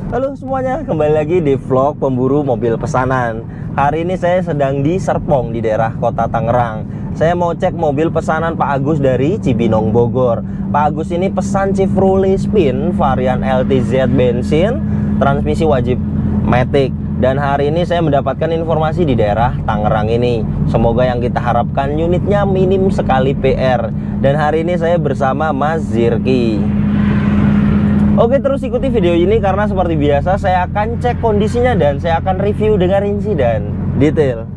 Halo semuanya, kembali lagi di vlog pemburu mobil pesanan. Hari ini saya sedang di Serpong di daerah Kota Tangerang. Saya mau cek mobil pesanan Pak Agus dari Cibinong, Bogor. Pak Agus ini pesan Chevrolet Spin varian LTZ bensin, transmisi wajib matic. Dan hari ini saya mendapatkan informasi di daerah Tangerang ini. Semoga yang kita harapkan unitnya minim sekali PR. Dan hari ini saya bersama Mas Zirki. Oke, terus ikuti video ini karena seperti biasa saya akan cek kondisinya dan saya akan review dengan rinci dan detail.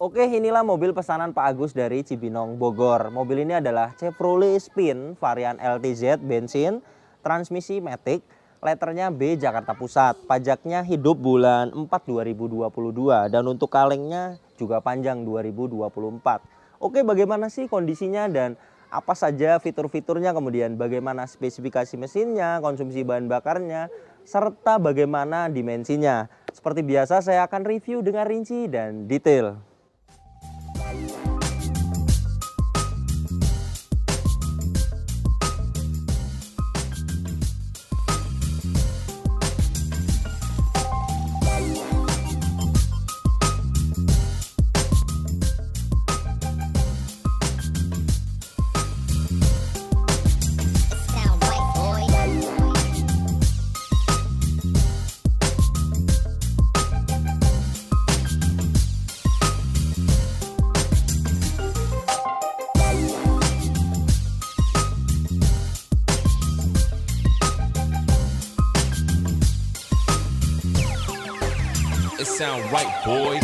Oke, inilah mobil pesanan Pak Agus dari Cibinong, Bogor. Mobil ini adalah Chevrolet Spin varian LTZ bensin, transmisi matic. Letternya B Jakarta Pusat, pajaknya hidup bulan 4 2022 dan untuk kalengnya juga panjang 2024. Oke, bagaimana sih kondisinya dan apa saja fitur-fiturnya, kemudian bagaimana spesifikasi mesinnya, konsumsi bahan bakarnya, serta bagaimana dimensinya. Seperti biasa saya akan review dengan rinci dan detail. It sound right, boys.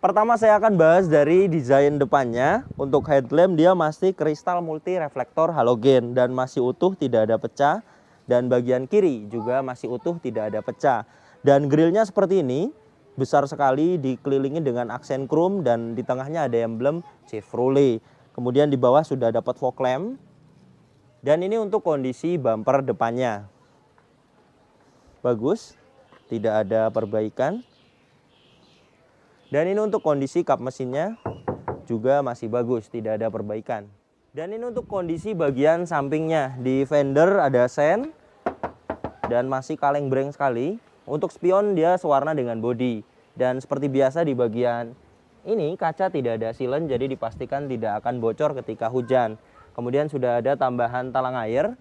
Pertama saya akan bahas dari desain depannya. Untuk headlamp dia masih kristal multi reflektor halogen dan masih utuh, tidak ada pecah. Dan bagian kiri juga masih utuh, tidak ada pecah. Dan grillnya seperti ini, besar sekali, dikelilingi dengan aksen chrome dan di tengahnya ada emblem Chevrolet. Kemudian di bawah sudah dapat fog lamp. Dan ini untuk kondisi bumper depannya. Bagus, tidak ada perbaikan. Dan ini untuk kondisi kap mesinnya juga masih bagus, tidak ada perbaikan. Dan ini untuk kondisi bagian sampingnya. Di fender ada sen dan masih kaleng breng sekali. Untuk spion dia sewarna dengan bodi. Dan seperti biasa di bagian ini kaca tidak ada silen, jadi dipastikan tidak akan bocor ketika hujan. Kemudian sudah ada tambahan talang air.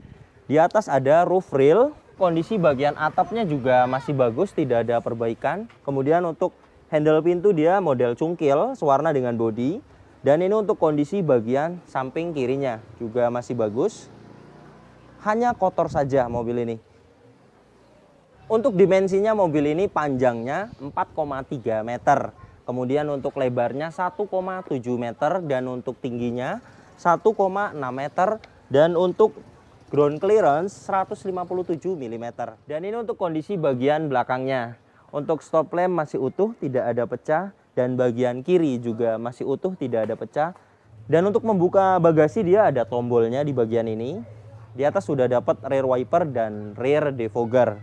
Di atas ada roof rail. Kondisi bagian atapnya juga masih bagus, tidak ada perbaikan. Kemudian untuk handle pintu dia model cungkil, sewarna dengan bodi. Dan ini untuk kondisi bagian samping kirinya juga masih bagus. Hanya kotor saja mobil ini. Untuk dimensinya mobil ini panjangnya 4,3 meter. Kemudian untuk lebarnya 1,7 meter dan untuk tingginya 1,6 meter dan untuk ground clearance 157 mm. Dan ini untuk kondisi bagian belakangnya. Untuk stop lamp masih utuh, tidak ada pecah dan bagian kiri juga masih utuh, tidak ada pecah. Dan untuk membuka bagasi dia ada tombolnya di bagian ini. Di atas sudah dapat rear wiper dan rear defogger.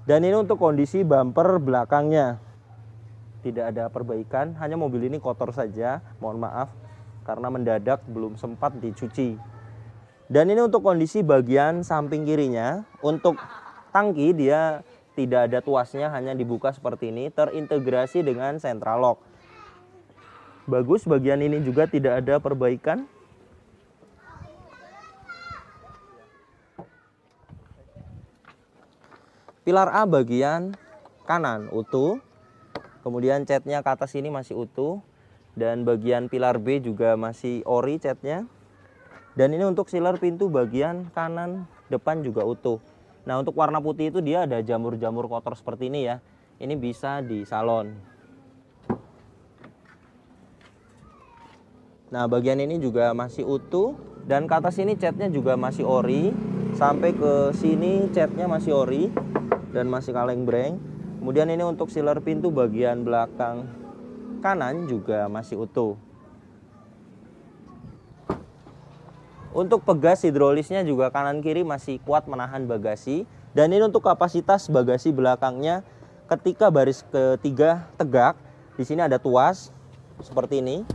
Dan ini untuk kondisi bumper belakangnya. Tidak ada perbaikan, hanya mobil ini kotor saja, mohon maaf karena mendadak belum sempat dicuci. Dan ini untuk kondisi bagian samping kirinya. Untuk tangki dia tidak ada tuasnya, hanya dibuka seperti ini, terintegrasi dengan central lock. Bagus, bagian ini juga tidak ada perbaikan. Pilar A bagian kanan utuh. Kemudian catnya ke atas ini masih utuh. Dan bagian pilar B juga masih ori catnya. Dan ini untuk sealer pintu bagian kanan depan juga utuh. Nah, untuk warna putih itu dia ada jamur-jamur kotor seperti ini ya. Ini bisa di salon. Nah, bagian ini juga masih utuh. Dan ke atas ini catnya juga masih ori. Sampai ke sini catnya masih ori. Dan masih kaleng breng. Kemudian ini untuk sealer pintu bagian belakang kanan juga masih utuh. Untuk pegas hidrolisnya juga kanan kiri masih kuat menahan bagasi. Dan ini untuk kapasitas bagasi belakangnya ketika baris ketiga tegak, di sini ada tuas seperti ini.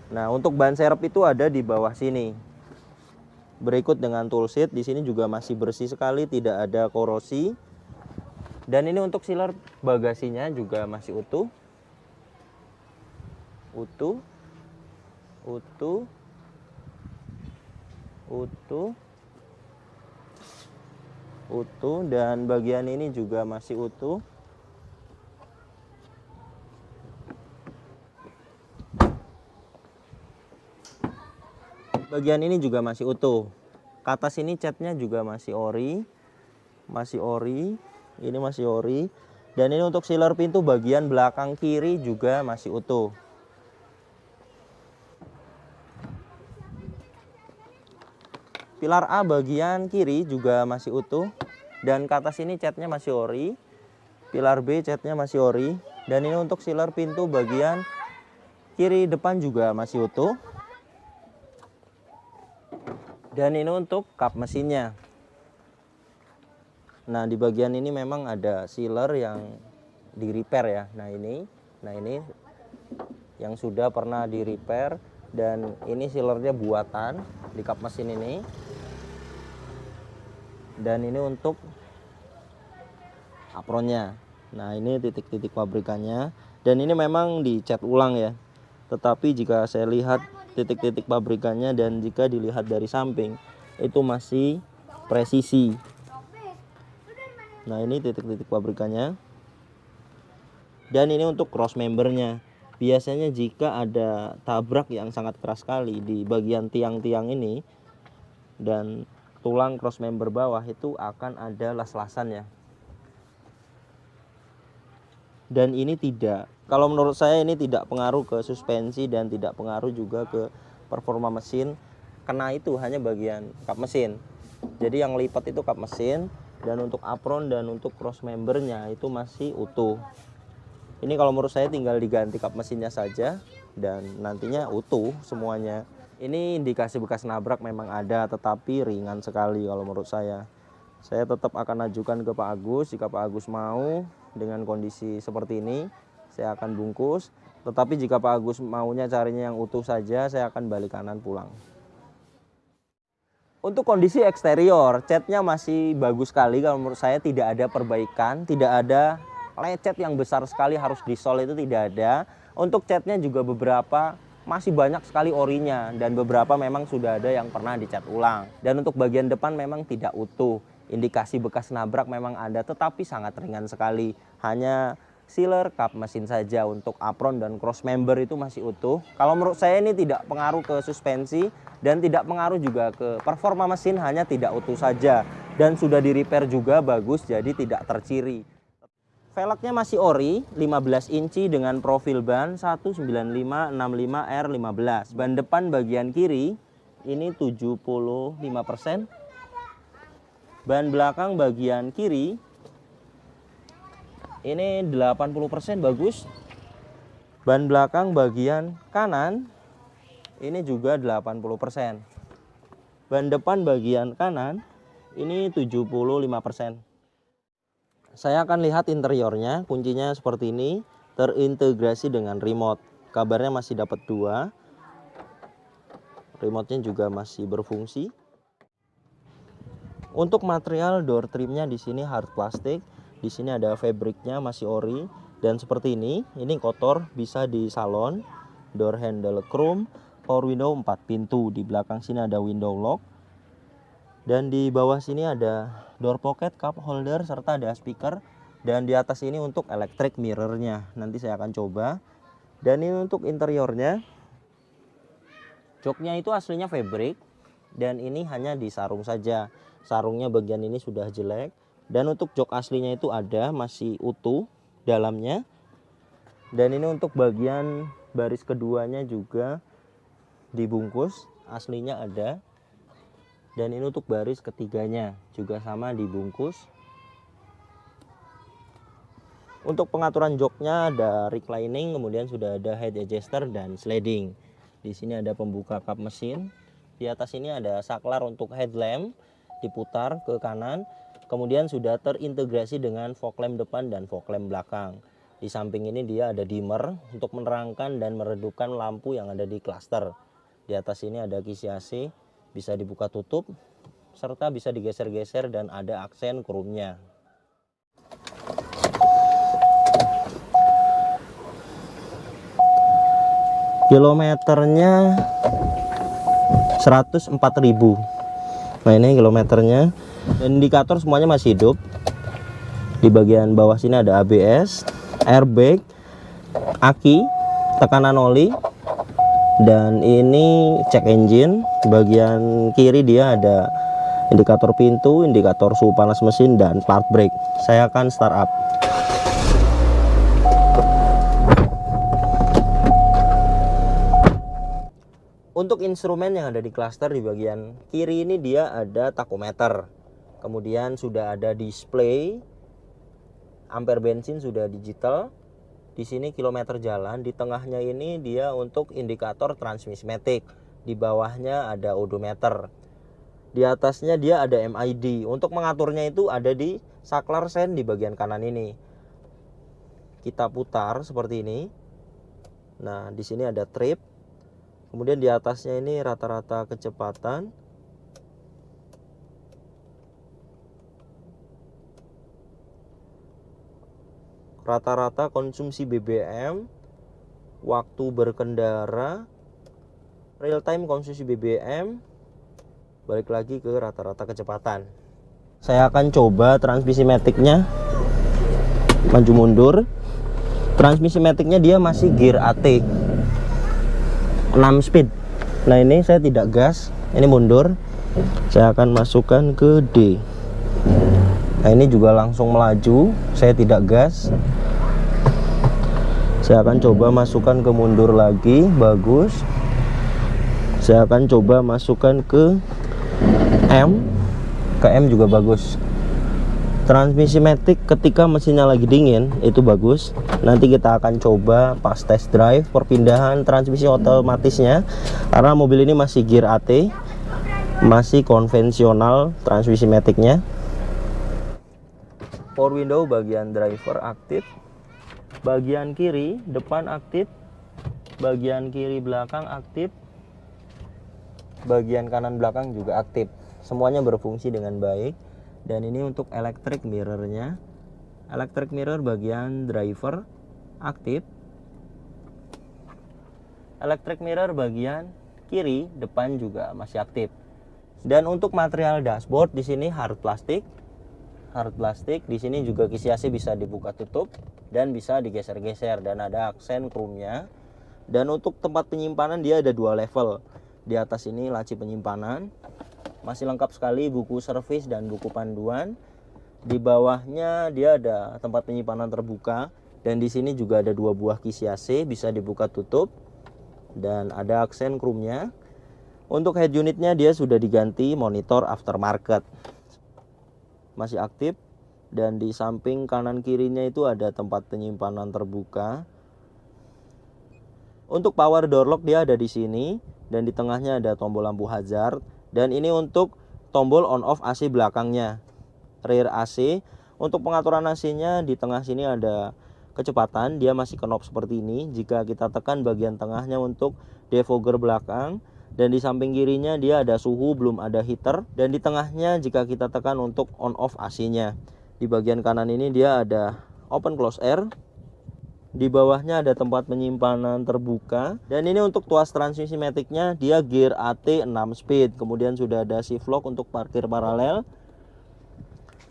Nah, untuk ban serep itu ada di bawah sini. Berikut dengan toolset, di sini juga masih bersih sekali, tidak ada korosi. Dan ini untuk sealer bagasinya juga masih utuh. Utuh. Dan bagian ini juga masih utuh. Bagian ini juga masih utuh. Ke atas ini catnya juga masih ori. Ini masih ori. Dan ini untuk sealer pintu bagian belakang kiri juga masih utuh. Pilar A bagian kiri juga masih utuh. Dan ke atas ini catnya masih ori. Pilar B catnya masih ori. Dan ini untuk sealer pintu bagian kiri depan juga masih utuh. Dan ini untuk kap mesinnya. Nah, di bagian ini memang ada sealer yang di repair ya. Nah ini yang sudah pernah di repair. Dan ini sealernya buatan di kap mesin ini. Dan ini untuk apronnya. Nah, ini titik-titik pabrikannya. Dan ini memang dicat ulang ya. Tetapi jika saya lihat titik-titik pabrikannya dan jika dilihat dari samping, itu masih presisi. Nah, ini titik-titik pabrikannya. Dan ini untuk cross membernya. Biasanya jika ada tabrak yang sangat keras sekali di bagian tiang-tiang ini dan tulang cross member bawah, itu akan ada las-lasan ya. Dan ini tidak, kalau menurut saya ini tidak pengaruh ke suspensi dan tidak pengaruh juga ke performa mesin. Kena itu hanya bagian kap mesin. Jadi yang lipat itu kap mesin, dan untuk apron dan untuk cross membernya itu masih utuh. Ini kalau menurut saya tinggal diganti kap mesinnya saja dan nantinya utuh semuanya. Ini indikasi bekas nabrak memang ada, tetapi ringan sekali kalau menurut saya. Saya tetap akan ajukan ke Pak Agus. Jika Pak Agus mau dengan kondisi seperti ini, saya akan bungkus. Tetapi jika Pak Agus maunya carinya yang utuh saja, saya akan balik kanan pulang. Untuk kondisi eksterior, catnya masih bagus sekali. Kalau menurut saya tidak ada perbaikan, tidak ada lecet yang besar sekali harus disol, itu tidak ada. Untuk catnya juga beberapa masih banyak sekali orinya dan beberapa memang sudah ada yang pernah dicat ulang. Dan untuk bagian depan memang tidak utuh. Indikasi bekas nabrak memang ada, tetapi sangat ringan sekali. Hanya sealer kap mesin saja. Untuk apron dan cross member itu masih utuh. Kalau menurut saya ini tidak pengaruh ke suspensi dan tidak pengaruh juga ke performa mesin, hanya tidak utuh saja. Dan sudah di repair juga bagus, jadi tidak terciri. Velgnya masih ori, 15 inci dengan profil ban 19565R15. Ban depan bagian kiri ini 75%. Ban belakang bagian kiri ini 80% bagus. Ban belakang bagian kanan ini juga 80%. Ban depan bagian kanan ini 75%. Saya akan lihat interiornya, kuncinya seperti ini, terintegrasi dengan remote. Kabarnya masih dapat 2. Remote-nya juga masih berfungsi. Untuk material door trimnya di sini hard plastik. Di sini ada fabriknya masih ori dan seperti ini kotor, bisa di salon. Door handle chrome, power window 4 pintu. Di belakang sini ada window lock. Dan di bawah sini ada door pocket, cup holder, serta ada speaker. Dan di atas ini untuk electric mirrornya. Nanti saya akan coba. Dan ini untuk interiornya. Joknya itu aslinya fabric. Dan ini hanya disarung saja. Sarungnya bagian ini sudah jelek. Dan untuk jok aslinya itu ada, masih utuh dalamnya. Dan ini untuk bagian baris keduanya juga dibungkus. Aslinya ada. Dan ini untuk baris ketiganya juga sama dibungkus. Untuk pengaturan joknya ada reclining, kemudian sudah ada head adjuster dan sliding. Di sini ada pembuka kap mesin Di atas ini ada saklar untuk headlamp, diputar ke kanan. Kemudian sudah terintegrasi dengan fog lamp depan dan fog lamp belakang. Di samping ini dia ada dimmer untuk menerangkan dan meredupkan lampu yang ada di cluster. Di atas ini ada kisi AC, bisa dibuka tutup, serta bisa digeser-geser dan ada aksen chrome-nya. Kilometernya 104.000. Nah ini kilometernya. Dan indikator semuanya masih hidup. Di bagian bawah sini ada ABS, airbag, aki, tekanan oli, dan ini cek engine. Di bagian kiri dia ada indikator pintu, indikator suhu panas mesin, dan part brake. Saya akan start up. Untuk instrumen yang ada di cluster di bagian kiri ini dia ada tachometer. Kemudian sudah ada display ampere bensin, sudah digital. Di sini kilometer jalan, di tengahnya ini dia untuk indikator transmisi matic. Di bawahnya ada odometer. Di atasnya dia ada MID. Untuk mengaturnya itu ada di saklar sen di bagian kanan ini. Kita putar seperti ini. Nah, di sini ada trip. Kemudian di atasnya ini rata-rata kecepatan. Rata-rata konsumsi BBM, waktu berkendara, real time konsumsi BBM, balik lagi ke rata-rata kecepatan. Saya akan coba transmisi maticnya, maju mundur. Transmisi maticnya dia masih gear AT 6 speed. Nah ini saya tidak gas, ini mundur. Saya akan masukkan ke D. Nah ini juga langsung melaju, saya tidak gas. Saya akan coba masukkan ke mundur lagi, bagus. Saya akan coba masukkan ke M juga bagus. Transmisi matic ketika mesinnya lagi dingin itu bagus. Nanti kita akan coba pas test drive perpindahan transmisi otomatisnya, karena mobil ini masih gear AT, masih konvensional transmisi maticnya. Power window bagian driver aktif, bagian kiri depan aktif, bagian kiri belakang aktif, bagian kanan belakang juga aktif. Semuanya berfungsi dengan baik. Dan ini untuk electric mirrornya. Electric mirror bagian driver aktif, electric mirror bagian kiri depan juga masih aktif. Dan untuk material dashboard di sini hard plastik. Di sini juga kisi AC bisa dibuka tutup dan bisa digeser-geser dan ada aksen chrome-nya. Dan untuk tempat penyimpanan dia ada 2 level. Di atas ini laci penyimpanan. Masih lengkap sekali buku servis dan buku panduan. Di bawahnya dia ada tempat penyimpanan terbuka dan di sini juga ada 2 buah kisi AC bisa dibuka tutup dan ada aksen chrome-nya. Untuk head unitnya dia sudah diganti monitor aftermarket. Masih aktif, dan di samping kanan kirinya itu ada tempat penyimpanan terbuka. Untuk power door lock dia ada di sini dan di tengahnya ada tombol lampu hazard, dan ini untuk tombol on off AC belakangnya, rear AC. Untuk pengaturan AC-nya di tengah sini ada kecepatan, dia masih knob seperti ini. Jika kita tekan bagian tengahnya untuk defogger belakang, dan di samping kirinya dia ada suhu, belum ada heater, dan di tengahnya jika kita tekan untuk on off AC-nya. Di bagian kanan ini dia ada open close air. Di bawahnya ada tempat penyimpanan terbuka. Dan ini untuk tuas transmisi maticnya dia gear AT 6 speed. Kemudian sudah ada shift lock untuk parkir paralel.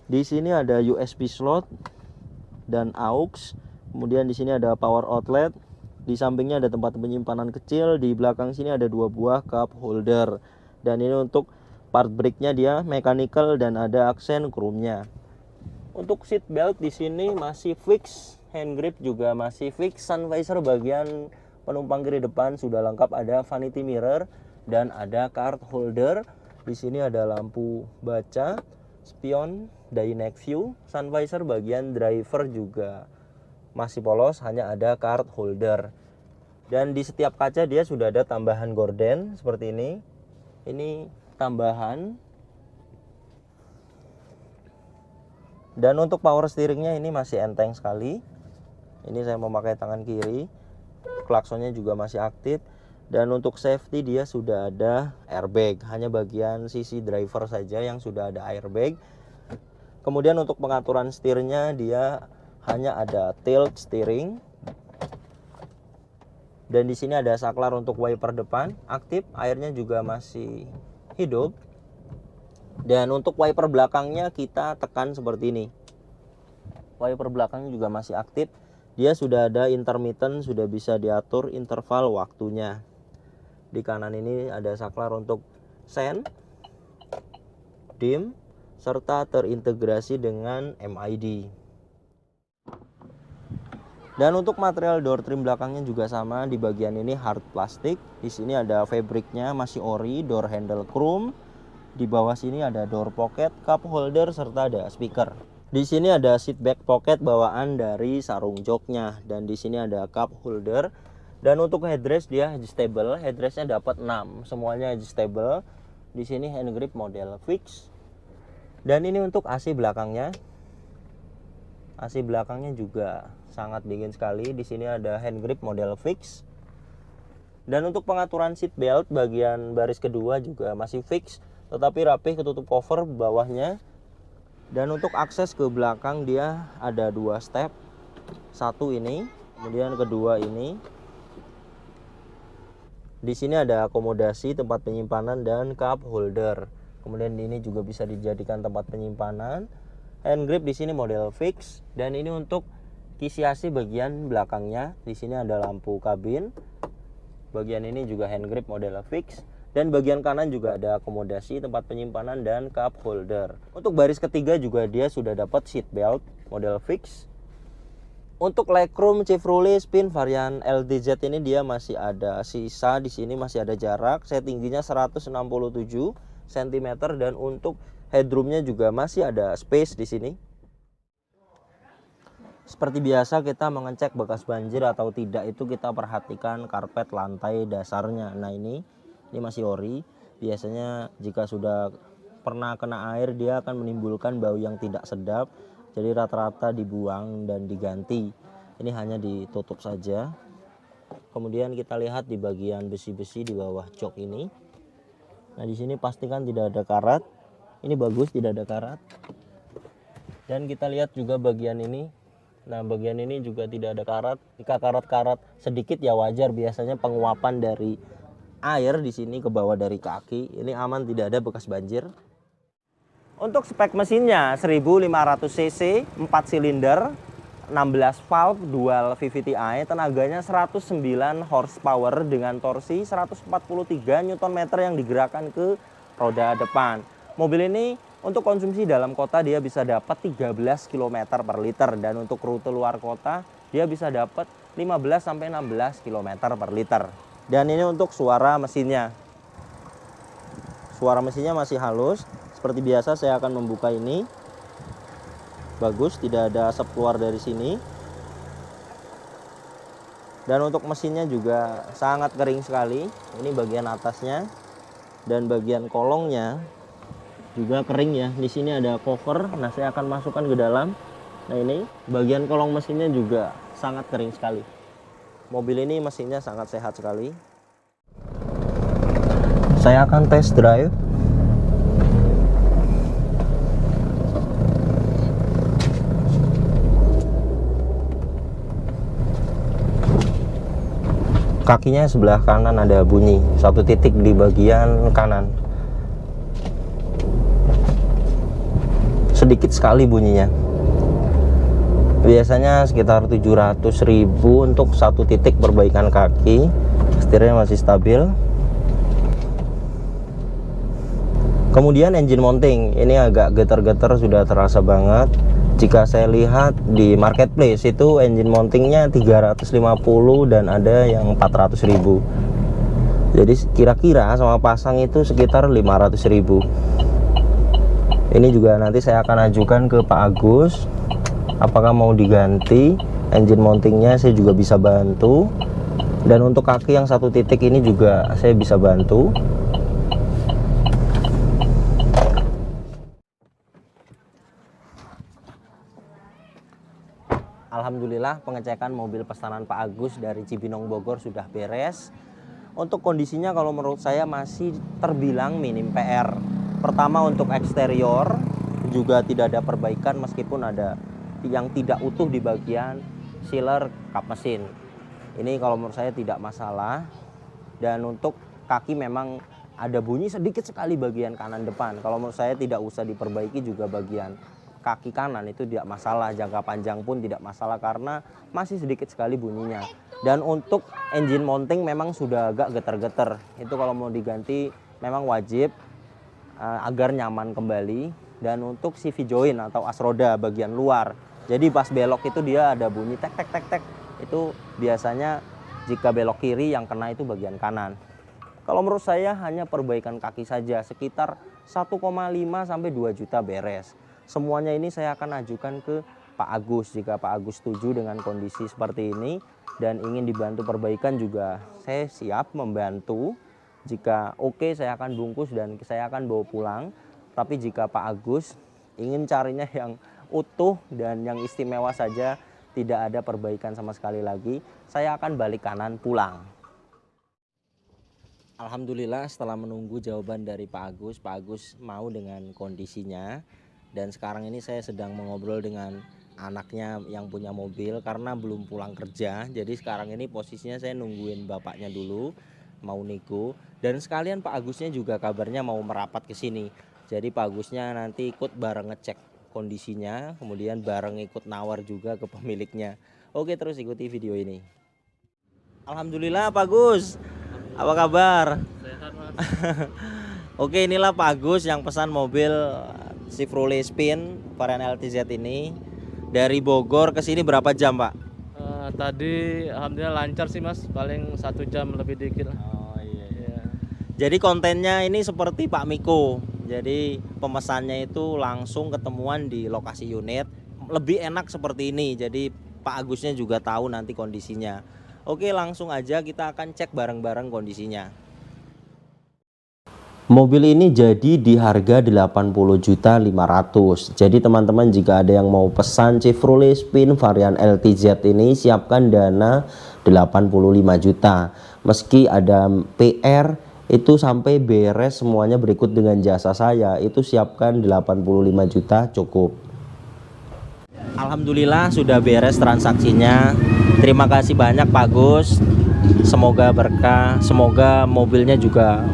Di sini ada USB slot dan aux. Kemudian di sini ada power outlet. Di sampingnya ada tempat penyimpanan kecil. Di belakang sini ada 2 buah cup holder. Dan ini untuk part brake-nya dia mechanical dan ada aksen chrome-nya. Untuk seat belt di sini masih fix, hand grip juga masih fix. Sun visor bagian penumpang kiri depan sudah lengkap, ada vanity mirror dan ada card holder. Di sini ada lampu baca, spion, dynamic view. Sun visor bagian driver juga masih polos, hanya ada card holder. Dan di setiap kaca dia sudah ada tambahan gorden seperti ini. Ini tambahan. Dan untuk power steeringnya ini masih enteng sekali. Ini saya memakai tangan kiri. Klaksonnya juga masih aktif. Dan untuk safety dia sudah ada airbag. Hanya bagian sisi driver saja yang sudah ada airbag. Kemudian untuk pengaturan setirnya dia hanya ada tilt steering. Dan di sini ada saklar untuk wiper depan aktif, airnya juga masih hidup. Dan untuk wiper belakangnya kita tekan seperti ini. Wiper belakangnya juga masih aktif. Dia sudah ada intermittent, sudah bisa diatur interval waktunya. Di kanan ini ada saklar untuk sen, dim, serta terintegrasi dengan MID. Dan untuk material door trim belakangnya juga sama. Di bagian ini hard plastik. Di sini ada fabriknya masih ori, door handle chrome. Di bawah sini ada door pocket, cup holder, serta ada speaker. Di sini ada seat back pocket bawaan dari sarung joknya. Dan di sini ada cup holder. Dan untuk headrest dia adjustable. Headrestnya dapat 6, semuanya adjustable. Di sini hand grip model fix. Dan ini untuk AC belakangnya. AC belakangnya juga sangat dingin sekali. Di sini ada hand grip model fix. Dan untuk pengaturan seat belt bagian baris kedua juga masih fix, tetapi rapih ketutup cover bawahnya. Dan untuk akses ke belakang dia ada 2 step. Satu ini, kemudian kedua ini. Di sini ada akomodasi tempat penyimpanan dan cup holder. Kemudian ini juga bisa dijadikan tempat penyimpanan. Hand grip di sini model fix. Dan ini untuk kisi AC bagian belakangnya. Di sini ada lampu kabin. Bagian ini juga hand grip model fix. Dan bagian kanan juga ada akomodasi tempat penyimpanan dan cup holder. Untuk baris ketiga juga dia sudah dapat seat belt model fix. Untuk legroom Chevrolet Spin varian LDZ ini dia masih ada sisa, di sini masih ada jarak. Saya tingginya 167 cm dan untuk headroomnya juga masih ada space di sini. Seperti biasa kita mengecek bekas banjir atau tidak itu kita perhatikan karpet lantai dasarnya. Nah ini masih ori. Biasanya jika sudah pernah kena air dia akan menimbulkan bau yang tidak sedap. Jadi rata-rata dibuang dan diganti. Ini hanya ditutup saja. Kemudian kita lihat di bagian besi-besi di bawah jok ini. Nah di sini pastikan tidak ada karat. Ini bagus tidak ada karat. Dan kita lihat juga bagian ini. Nah bagian ini juga tidak ada karat. Jika karat-karat sedikit ya wajar, biasanya penguapan dari air di sini ke bawah dari kaki. Ini aman, tidak ada bekas banjir. Untuk spek mesinnya 1500 cc, 4 silinder, 16 valve, dual VVT-i, tenaganya 109 horsepower dengan torsi 143 Nm yang digerakkan ke roda depan. Mobil ini untuk konsumsi dalam kota dia bisa dapat 13 km per liter, dan untuk rute luar kota dia bisa dapat 15-16 km per liter. Dan ini untuk suara mesinnya. Suara mesinnya masih halus. Seperti biasa saya akan membuka ini. Bagus, tidak ada asap keluar dari sini. Dan untuk mesinnya juga sangat kering sekali. Ini bagian atasnya dan bagian kolongnya juga kering ya. Di sini ada cover. Nah, saya akan masukkan ke dalam. Nah, ini bagian kolong mesinnya juga sangat kering sekali. Mobil ini mesinnya sangat sehat sekali. Saya akan test drive. Kakinya sebelah kanan ada bunyi, 1 titik di bagian kanan. Sedikit sekali bunyinya. Biasanya sekitar 700.000 untuk 1 titik perbaikan kaki. Setirnya masih stabil. Kemudian engine mounting, ini agak getar-getar, sudah terasa banget. Jika saya lihat di marketplace itu engine mountingnya 350 dan ada yang 400.000. Jadi kira-kira sama pasang itu sekitar 500.000. Ini juga nanti saya akan ajukan ke Pak Agus. Apakah mau diganti engine mountingnya, saya juga bisa bantu. Dan untuk kaki yang 1 titik ini juga saya bisa bantu. Alhamdulillah pengecekan mobil pesanan Pak Agus dari Cibinong Bogor sudah beres. Untuk kondisinya kalau menurut saya masih terbilang minim PR. Pertama untuk eksterior juga tidak ada perbaikan meskipun ada yang tidak utuh di bagian sealer kap mesin. Ini kalau menurut saya tidak masalah. Dan untuk kaki memang ada bunyi sedikit sekali bagian kanan depan. Kalau menurut saya tidak usah diperbaiki juga bagian kaki kanan itu tidak masalah, jangka panjang pun tidak masalah karena masih sedikit sekali bunyinya. Dan untuk engine mounting memang sudah agak getar-getar. Itu kalau mau diganti memang wajib agar nyaman kembali. Dan untuk CV joint atau as roda bagian luar. Jadi pas belok itu dia ada bunyi tek tek tek tek. Itu biasanya jika belok kiri yang kena itu bagian kanan. Kalau menurut saya hanya perbaikan kaki saja sekitar 1,5 sampai 2 juta beres. Semuanya ini saya akan ajukan ke Pak Agus. Jika Pak Agus setuju dengan kondisi seperti ini dan ingin dibantu perbaikan juga saya siap membantu. Jika oke, saya akan bungkus dan saya akan bawa pulang. Tapi jika Pak Agus ingin carinya yang utuh dan yang istimewa saja, tidak ada perbaikan sama sekali lagi, saya akan balik kanan pulang. Alhamdulillah setelah menunggu jawaban dari Pak Agus mau dengan kondisinya. Dan sekarang ini saya sedang mengobrol dengan anaknya yang punya mobil karena belum pulang kerja. Jadi sekarang ini posisinya saya nungguin bapaknya dulu mau nego. Dan sekalian Pak Agusnya juga kabarnya mau merapat ke sini. Jadi Pak Agusnya nanti ikut bareng ngecek kondisinya, kemudian bareng ikut nawar juga ke pemiliknya. Oke, terus ikuti video ini. Alhamdulillah Pak Agus, apa kabar? Sehat, Mas. Oke, inilah Pak Agus yang pesan mobil Chevrolet Spin varian LTZ ini dari Bogor ke sini berapa jam, Pak? Tadi alhamdulillah lancar sih, Mas, paling 1 jam lebih dikit lah. Oh iya. Iya. Jadi kontennya ini seperti Pak Miko. Jadi pemesannya itu langsung ketemuan di lokasi unit. Lebih enak seperti ini. Jadi Pak Agusnya juga tahu nanti kondisinya. Oke, langsung aja kita akan cek bareng-bareng kondisinya. Mobil ini jadi di harga 80.500.000. Jadi teman-teman jika ada yang mau pesan Chevrolet Spin varian LTZ ini, siapkan dana 85 juta. Meski ada PR itu sampai beres semuanya berikut dengan jasa saya, itu siapkan 85 juta cukup. Alhamdulillah sudah beres transaksinya. Terima kasih banyak Pak Gus. Semoga berkah, semoga mobilnya juga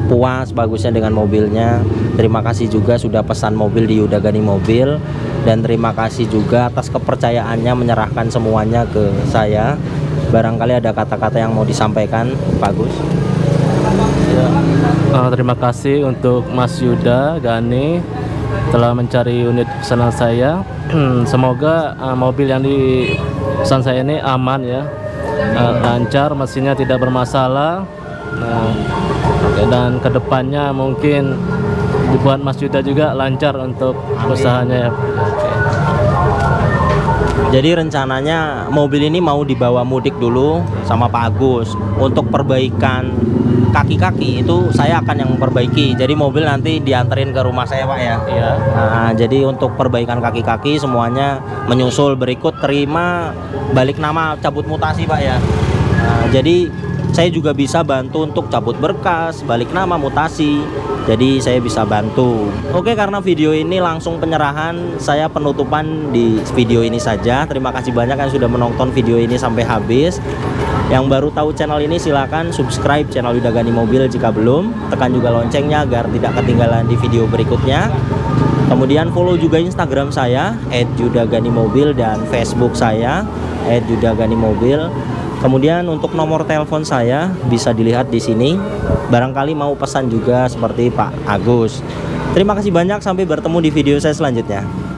puas bagusnya dengan mobilnya. Terima kasih juga sudah pesan mobil di Yuda Gani Mobil. Dan terima kasih juga atas kepercayaannya menyerahkan semuanya ke saya. Barangkali ada kata-kata yang mau disampaikan Pak Gus. Ya. Terima kasih untuk Mas Yuda Gani telah mencari unit pesanan saya. Semoga mobil yang dipesan saya ini aman ya, lancar, mesinnya tidak bermasalah. Dan kedepannya mungkin dibuat Mas Yuda juga lancar untuk usahanya ya. Jadi rencananya mobil ini mau dibawa mudik dulu sama Pak Agus. Untuk perbaikan kaki-kaki itu saya akan yang perbaiki. Jadi mobil nanti dianterin ke rumah saya Pak ya. Iya. Nah, jadi untuk perbaikan kaki-kaki semuanya menyusul berikut terima balik nama cabut mutasi Pak ya. Nah, jadi saya juga bisa bantu untuk cabut berkas, balik nama, mutasi. Jadi saya bisa bantu. Oke, karena video ini langsung penyerahan, saya penutupan di video ini saja. Terima kasih banyak yang sudah menonton video ini sampai habis. Yang baru tahu channel ini silahkan subscribe channel Yuda Gani Mobil jika belum. Tekan juga loncengnya agar tidak ketinggalan di video berikutnya. Kemudian follow juga Instagram saya @yudaganimobil dan Facebook saya @yudaganimobil. Kemudian untuk nomor telepon saya bisa dilihat di sini. Barangkali mau pesan juga seperti Pak Agus. Terima kasih banyak, sampai bertemu di video saya selanjutnya.